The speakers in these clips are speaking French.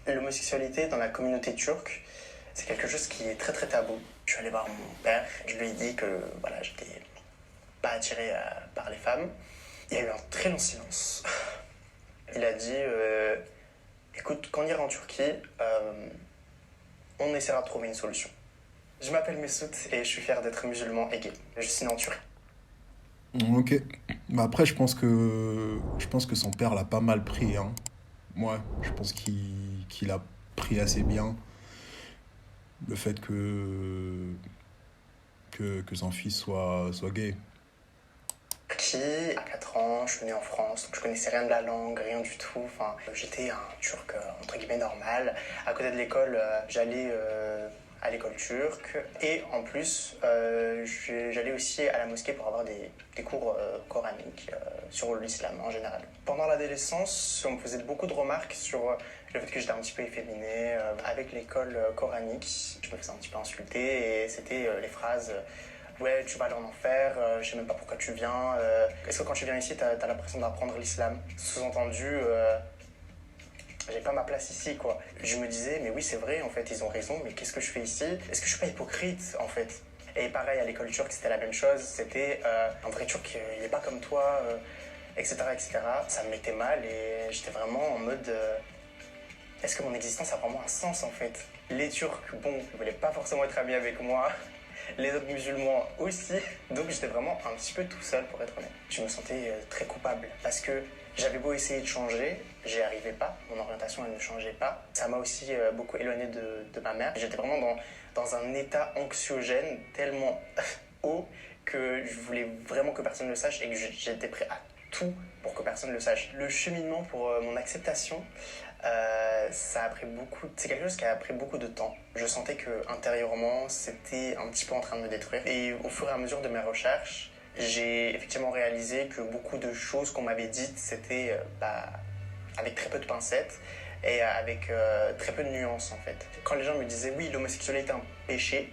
L'homosexualité dans la communauté turque, c'est quelque chose qui est très très tabou. Je suis allé voir mon père, je lui ai dit que voilà, j'étais pas attiré par les femmes. Il y a eu un très long silence. Il a dit écoute, quand on ira en Turquie, on essaiera de trouver une solution. Je m'appelle Messoud et je suis fier d'être musulman et gay. Je suis né en Turquie. Ok. Bah après, je pense que son père l'a pas mal pris, hein. Ouais, je pense qu'il a pris assez bien le fait que son fils soit gay. Qui, à 4 ans, je suis né en France, donc je connaissais rien de la langue, rien du tout. Enfin, j'étais un turc entre guillemets normal. À côté de l'école, j'allais à l'école turque et en plus, j'allais aussi à la mosquée pour avoir des cours coraniques sur l'islam en général. Pendant l'adolescence, on me faisait beaucoup de remarques sur le fait que j'étais un petit peu efféminé. Avec l'école coranique, je me faisais un petit peu insulter et c'était les phrases. Ouais, tu vas aller en enfer, je sais même pas pourquoi tu viens. Est-ce que quand tu viens ici, t'as l'impression d'apprendre l'islam? Sous-entendu, j'ai pas ma place ici, quoi. Je me disais, mais oui, c'est vrai, en fait, ils ont raison, mais qu'est-ce que je fais ici? Est-ce que je suis pas hypocrite, en fait? Et pareil, à l'école turque, c'était la même chose. C'était un vrai turc, il est pas comme toi, etc., etc. Ça me mettait mal et j'étais vraiment en mode, est-ce que mon existence a vraiment un sens, en fait? Les Turcs, bon, ils voulaient pas forcément être amis avec moi. Les autres musulmans aussi. Donc j'étais vraiment un petit peu tout seul pour être honnête. Je me sentais très coupable parce que j'avais beau essayer de changer, j'y arrivais pas. Mon orientation elle ne changeait pas. Ça m'a aussi beaucoup éloigné de ma mère. J'étais vraiment dans un état anxiogène tellement haut que je voulais vraiment que personne ne le sache et que j'étais prêt à tout pour que personne ne le sache. Le cheminement pour mon acceptation, ça a pris beaucoup. C'est quelque chose qui a pris beaucoup de temps. Je sentais que intérieurement, c'était un petit peu en train de me détruire. Et au fur et à mesure de mes recherches, j'ai effectivement réalisé que beaucoup de choses qu'on m'avait dites, c'était avec très peu de pincettes et avec très peu de nuances en fait. Quand les gens me disaient oui, l'homosexualité est un péché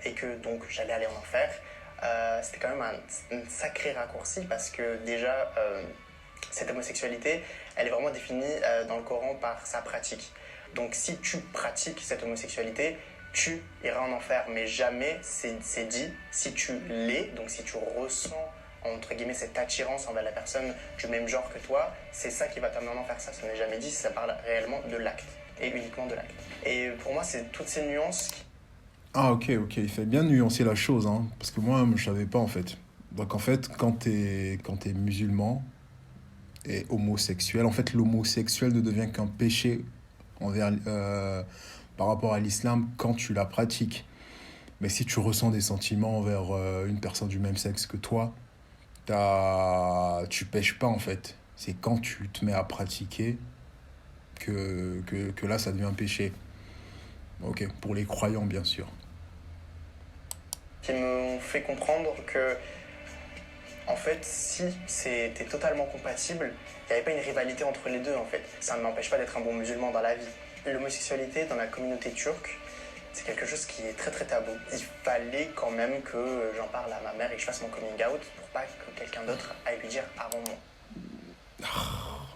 et que donc j'allais aller en enfer, c'était quand même un sacré raccourci parce que déjà cette homosexualité, elle est vraiment définie dans le Coran par sa pratique. Donc si tu pratiques cette homosexualité, tu iras en enfer, mais jamais c'est dit si tu l'es, donc si tu ressens entre guillemets cette attirance envers la personne du même genre que toi, c'est ça qui va t'amener en enfer. Ça n'est jamais dit, ça parle réellement de l'acte et uniquement de l'acte. Et pour moi, c'est toutes ces nuances qui... Ah ok, ok, il fait bien nuancer la chose, hein, parce que moi, je savais pas en fait. Donc en fait, quand t'es musulman et homosexuel, en fait, l'homosexuel ne devient qu'un péché envers, par rapport à l'islam quand tu la pratiques. Mais si tu ressens des sentiments envers une personne du même sexe que toi, tu pêches pas en fait. C'est quand tu te mets à pratiquer que là ça devient un péché. Ok, pour les croyants bien sûr. qui m'ont fait comprendre que en fait, si c'était totalement compatible, il n'y avait pas une rivalité entre les deux en fait. Ça ne m'empêche pas d'être un bon musulman dans la vie. L'homosexualité dans la communauté turque, c'est quelque chose qui est très très tabou. Il fallait quand même que j'en parle à ma mère et que je fasse mon coming out pour pas que quelqu'un d'autre aille lui dire avant moi.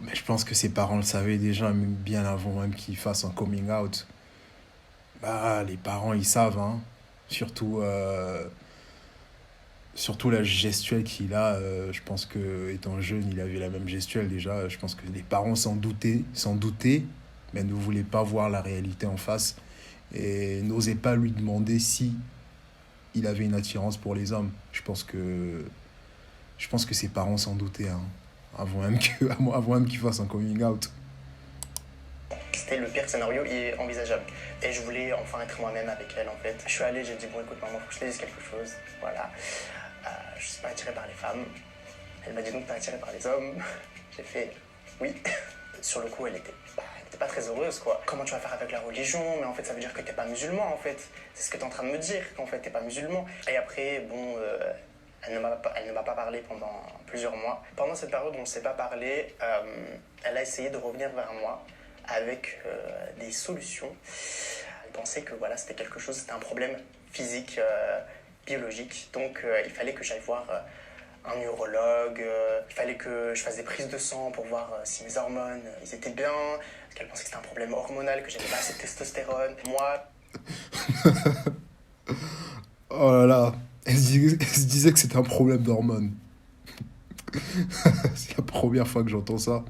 Mais je pense que ses parents le savaient déjà bien avant même qu'il fasse un coming out. Bah, les parents ils savent, hein. Surtout, surtout la gestuelle qu'il a. Je pense que étant jeune, il avait la même gestuelle déjà. Je pense que les parents s'en doutaient, mais ne voulaient pas voir la réalité en face et n'osaient pas lui demander si il avait une attirance pour les hommes. Je pense que ses parents s'en doutaient, hein, avant même qu'il fasse un coming out. C'était le pire scénario envisageable. Et je voulais enfin être moi-même avec elle en fait. Je suis allé, j'ai dit bon écoute maman, faut que je te dise quelque chose. Voilà. Je suis pas attiré par les femmes. Elle m'a dit donc t'es attiré par les hommes. J'ai fait oui. Sur le coup, elle était pas très heureuse quoi. Comment tu vas faire avec la religion? Mais en fait, ça veut dire que t'es pas musulman en fait. C'est ce que t'es en train de me dire, qu'en fait t'es pas musulman. Et après, bon, elle ne m'a pas parlé pendant plusieurs mois. Pendant cette période où on ne s'est pas parlé, elle a essayé de revenir vers moi avec des solutions. Elle pensait que voilà, c'était quelque chose, c'était un problème physique, biologique. Donc il fallait que j'aille voir un urologue. Il fallait que je fasse des prises de sang pour voir si mes hormones ils étaient bien. Parce qu'elle pensait que c'était un problème hormonal, que j'avais pas assez de testostérone. Moi, Oh là là, elle se disait que c'était un problème d'hormones. C'est la première fois que j'entends ça.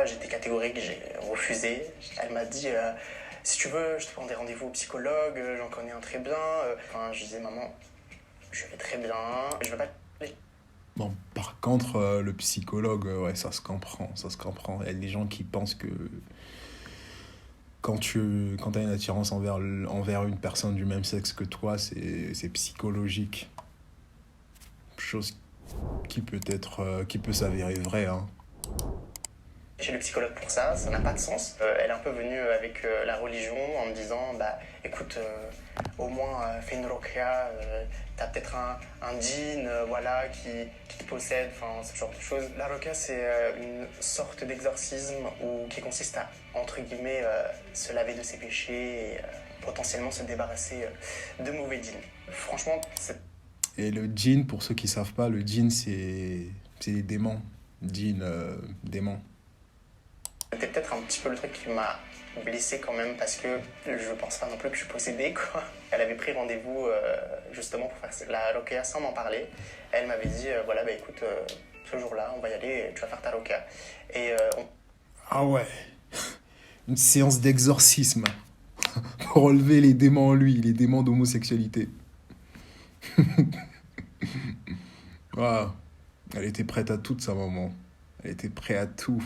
j'étais catégorique, j'ai refusé. Elle m'a dit si tu veux, je te prends des rendez-vous au psychologue, j'en connais un très bien. Enfin, je disais maman, je vais très bien, je vais pas. Bon, par contre, le psychologue, ouais, ça se comprend, ça se comprend. Il y a des gens qui pensent que quand tu as une attirance envers une personne du même sexe que toi, c'est psychologique. Chose qui peut s'avérer vraie, hein. Chez le psychologue pour ça n'a pas de sens. Elle est un peu venue avec la religion en me disant bah écoute, au moins fais une rokia, t'as peut-être un djinn voilà, qui te possède, enfin ce genre de choses. La rokia c'est une sorte d'exorcisme qui consiste à, entre guillemets, se laver de ses péchés et potentiellement se débarrasser de mauvais djinns. Franchement, c'est... Et le djinn, pour ceux qui savent pas, le djinn c'est les démons. Djinn, démon. C'était peut-être un petit peu le truc qui m'a blessé quand même parce que je pense pas non plus que je suis possédée quoi. Elle avait pris rendez-vous justement pour faire la rokia sans m'en parler. Elle m'avait dit voilà bah écoute ce jour-là on va y aller, tu vas faire ta rokia. Et Ah ouais, une séance d'exorcisme pour relever les démons en lui, les démons d'homosexualité. Waouh, elle était prête à tout, sa maman. Elle était prête à tout.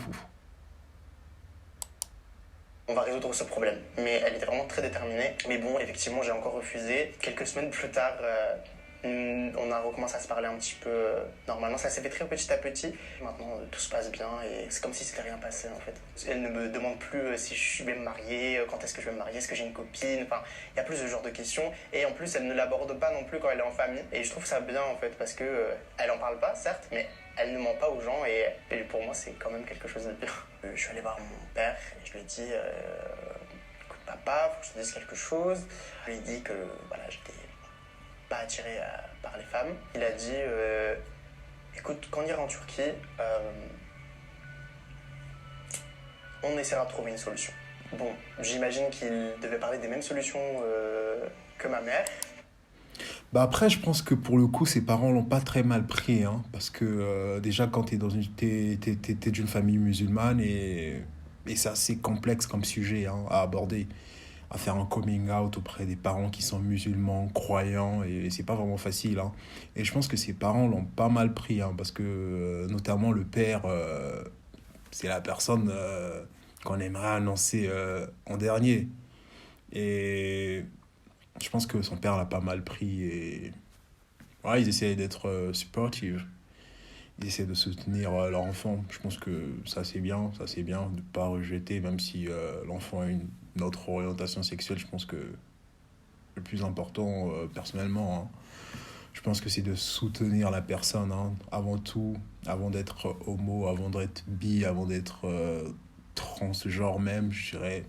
on va résoudre ce problème. Mais elle était vraiment très déterminée. Mais bon, effectivement, j'ai encore refusé. Quelques semaines plus tard, on a recommencé à se parler un petit peu normalement. Ça s'est fait très petit à petit. Maintenant, tout se passe bien et c'est comme si c'était rien passé en fait. Elle ne me demande plus si je vais me marier, quand est-ce que je vais me marier, est-ce que j'ai une copine. Enfin, il y a plus ce genre de questions. Et en plus, elle ne l'aborde pas non plus quand elle est en famille. Et je trouve ça bien en fait parce que elle en parle pas, certes, mais elle ne ment pas aux gens et pour moi, c'est quand même quelque chose de bien. Je suis allé voir mon père et je lui ai dit écoute papa, faut que je te dise quelque chose. Je lui ai dit que voilà, j'étais pas attiré par les femmes. Il a dit écoute, quand on ira en Turquie, on essaiera de trouver une solution. Bon, j'imagine qu'il devait parler des mêmes solutions que ma mère. Bah après, je pense que pour le coup, ses parents l'ont pas très mal pris, hein, parce que déjà, quand t'es d'une famille musulmane et c'est assez complexe comme sujet hein, à aborder, à faire un coming out auprès des parents qui sont musulmans, croyants, et c'est pas vraiment facile, hein. Et je pense que ses parents l'ont pas mal pris, hein, parce que notamment le père, c'est la personne qu'on aimerait annoncer en dernier. Et je pense que son père l'a pas mal pris et ouais, ils essaient d'être supportive. Ils essaient de soutenir leur enfant. Je pense que ça c'est bien de ne pas rejeter, même si l'enfant a une autre orientation sexuelle. Je pense que le plus important, personnellement, hein, je pense que c'est de soutenir la personne, hein, avant tout, avant d'être homo, avant d'être bi, avant d'être transgenre même, je dirais.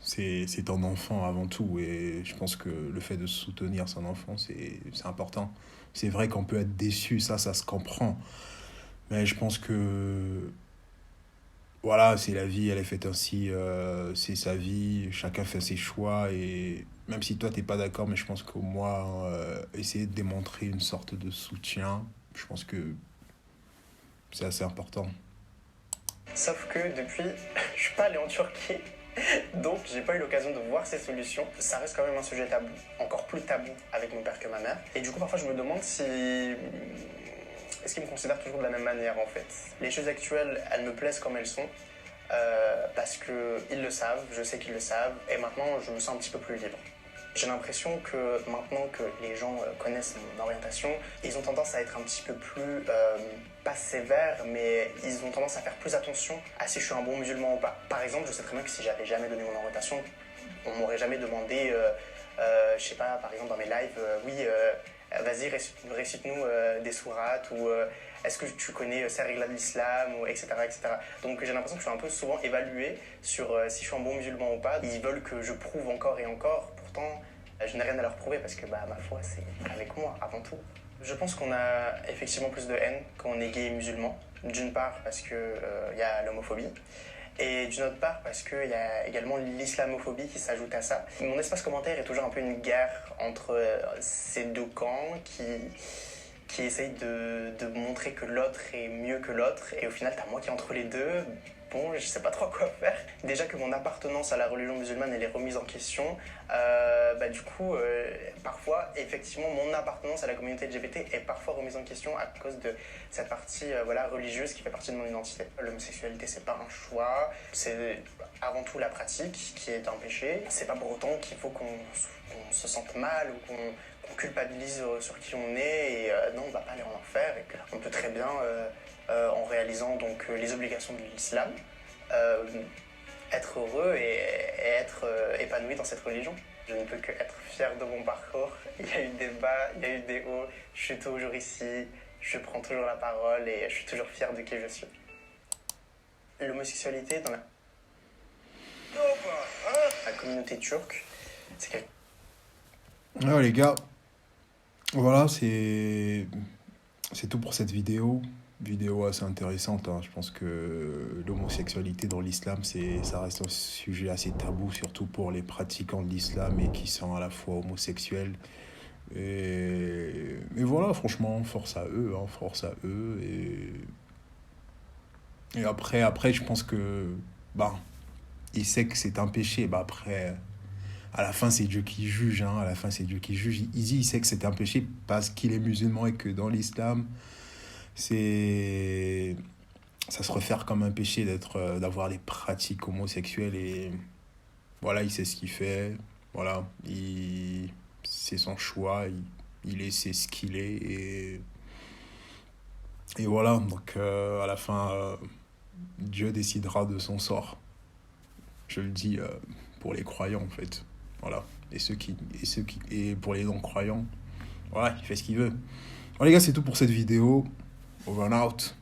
C'est un enfant avant tout et je pense que le fait de soutenir son enfant, c'est important. C'est vrai qu'on peut être déçu, ça se comprend. Mais je pense que, voilà, c'est la vie, elle est faite ainsi, c'est sa vie, chacun fait ses choix et même si toi, t'es pas d'accord, mais je pense qu'au moins, essayer de démontrer une sorte de soutien, je pense que c'est assez important. Sauf que depuis, je suis pas allé en Turquie. Donc, j'ai pas eu l'occasion de voir ces solutions. Ça reste quand même un sujet tabou, encore plus tabou avec mon père que ma mère. Et du coup, parfois, je me demande si... Est-ce qu'il me considère toujours de la même manière, en fait? Les choses actuelles, elles me plaisent comme elles sont. Parce qu'ils le savent, je sais qu'ils le savent. Et maintenant, je me sens un petit peu plus libre. J'ai l'impression que maintenant que les gens connaissent mon orientation, ils ont tendance à être un petit peu plus, pas sévères, mais ils ont tendance à faire plus attention à si je suis un bon musulman ou pas. Par exemple, je sais très bien que si j'avais jamais donné mon orientation, on m'aurait jamais demandé, je sais pas, par exemple dans mes lives, oui, vas-y, récite-nous des sourates, ou est-ce que tu connais ces règles de l'islam, ou etc., etc. Donc j'ai l'impression que je suis un peu souvent évalué sur si je suis un bon musulman ou pas. Ils veulent que je prouve encore et encore, pourtant je n'ai rien à leur prouver parce que bah, ma foi c'est avec moi avant tout. Je pense qu'on a effectivement plus de haine quand on est gay et musulman. D'une part parce qu'il y a l'homophobie. Et d'une autre part parce qu'il y a également l'islamophobie qui s'ajoute à ça. Mon espace commentaire est toujours un peu une guerre entre ces deux camps qui essayent de montrer que l'autre est mieux que l'autre. Et au final, t'as moi qui est entre les deux. Bon, je sais pas trop quoi faire. Déjà que mon appartenance à la religion musulmane, elle est remise en question. Du coup, parfois, effectivement, mon appartenance à la communauté LGBT est parfois remise en question à cause de cette partie religieuse qui fait partie de mon identité. L'homosexualité, c'est pas un choix, c'est avant tout la pratique qui est un péché. C'est pas pour autant qu'il faut qu'on se sente mal ou qu'on culpabilise sur qui on est et non, on va pas aller en enfer et qu'on peut très bien, en réalisant donc les obligations de l'islam, être heureux et être épanoui dans cette religion. Je ne peux que être fier de mon parcours. Il y a eu des bas, il y a eu des hauts. Je suis toujours ici, je prends toujours la parole et je suis toujours fier de qui je suis. L'homosexualité dans la communauté turque, c'est quelque... Alors les gars, voilà, c'est tout pour cette vidéo. Vidéo assez intéressante, hein. Je pense que l'homosexualité dans l'islam, ça reste un sujet assez tabou, surtout pour les pratiquants de l'islam et qui sont à la fois homosexuels. Et voilà, franchement, force à eux, hein, force à eux. Et après, je pense que, bah, il sait que c'est un péché. Bah, après, à la fin, c'est Dieu qui juge, hein. À la fin, c'est Dieu qui juge. Il sait que c'est un péché parce qu'il est musulman et que dans l'islam, c'est ça se réfère comme un péché d'avoir des pratiques homosexuelles et voilà, il sait ce qu'il fait, voilà, c'est son choix, c'est ce qu'il est et voilà, donc à la fin, Dieu décidera de son sort. Je le dis pour les croyants en fait, voilà, et pour les non-croyants, voilà, il fait ce qu'il veut. Bon les gars, c'est tout pour cette vidéo. Over and out.